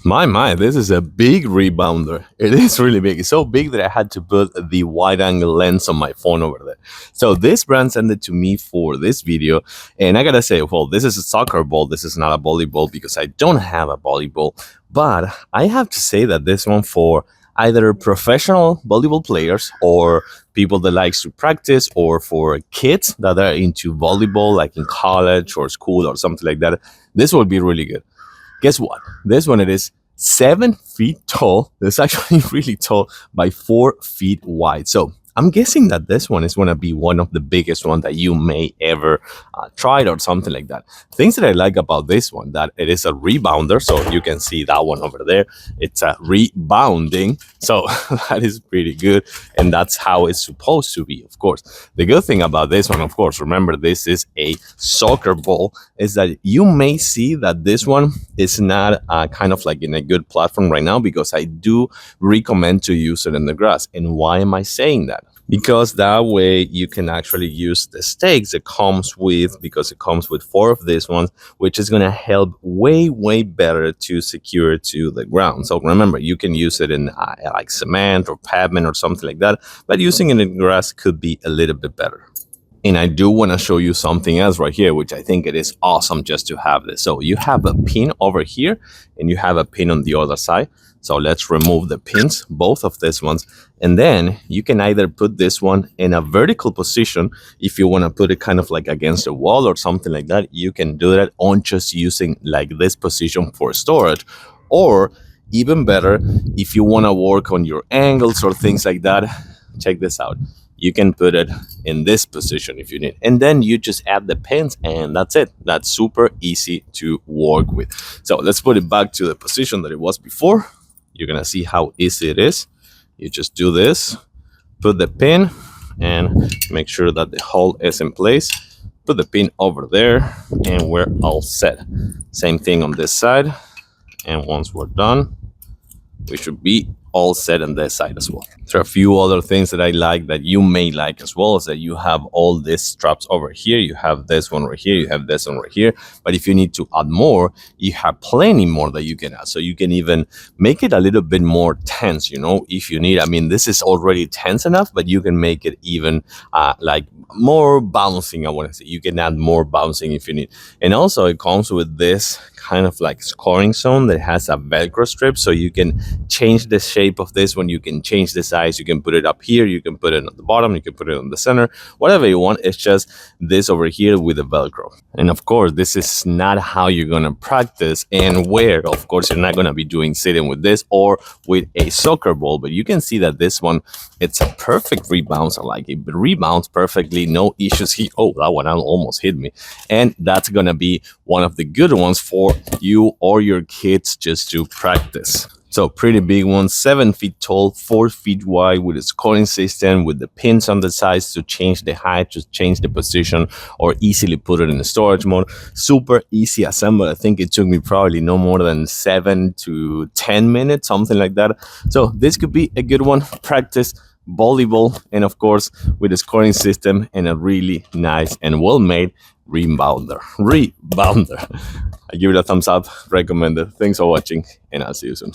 My, this is a big rebounder. It is really big. It's so big that I had to put the wide angle lens on my phone over there. So this brand sent it to me for this video. And I gotta say, well, this is a soccer ball. This is not a volleyball because I don't have a volleyball. But I have to say that this one for either professional volleyball players or people that likes to practice, or for kids that are into volleyball, like in college or school or something like that, this will be really good. Guess what? This one, it is 7 feet tall. It's actually really tall by 4 feet wide. So I'm guessing that this one is going to be one of the biggest ones that you may ever try or something like that. Things that I like about this one, that it is a rebounder. So you can see that one over there. It's a rebounding. So that is pretty good. And that's how it's supposed to be, of course. The good thing about this one, of course, remember, this is a soccer ball, is that you may see that this one is not kind of like in a good platform right now, because I do recommend to use it in the grass. And why am I saying that? Because that way you can actually use the stakes it comes with, because it comes with 4 of these ones, which is going to help way better to secure it to the ground. So remember, you can use it in like cement or pavement or something like that, but using it in grass could be a little bit better. And I do want to show you something else right here, which I think it is awesome just to have this. So you have a pin over here and you have a pin on the other side. So let's remove the pins, both of these ones. And then you can either put this one in a vertical position. If you want to put it kind of like against a wall or something like that, you can do that on just using like this position for storage. Or even better, if you want to work on your angles or things like that, check this out. You can put it in this position if you need. And then you just add the pins and that's it. That's super easy to work with. So let's put it back to the position that it was before. You're going to see how easy it is. You just do this, put the pin, and make sure that the hole is in place. Put the pin over there, and we're all set. Same thing on this side. And once we're done, we should be all set on this side as well. There are a few other things that I like that you may like as well, is that you have all these straps over here. You have this one right here. You have this one right here. But if you need to add more, you have plenty more that you can add. So you can even make it a little bit more tense, you know, if you need. I mean, this is already tense enough, but you can make it even like more bouncing. I want to say you can add more bouncing if you need. And also it comes with this kind of like scoring zone that has a Velcro strip, so you can change the shape of this one. You can change the size. You can put it up here. You can put it on the bottom. You can put it on the center. Whatever you want. It's just this over here with the Velcro. And of course, this is not how you're gonna practice and wear. Of course, you're not gonna be doing sitting with this or with a soccer ball. But you can see that this one, it's a perfect rebounder. Like it rebounds perfectly, no issues here. Oh, that one almost hit me. And that's gonna be one of the good ones for you or your kids just to practice. So pretty big one, 7 feet tall, 4 feet wide, with a scoring system, with the pins on the sides to change the height, to change the position, or easily put it in the storage mode. Super easy assembly. I think it took me probably no more than 7 to 10 minutes, something like that. So this could be a good one. Practice volleyball, and of course with a scoring system and a really nice and well-made rebounder. I give it a thumbs up, recommend it. Thanks for watching, and I'll see you soon.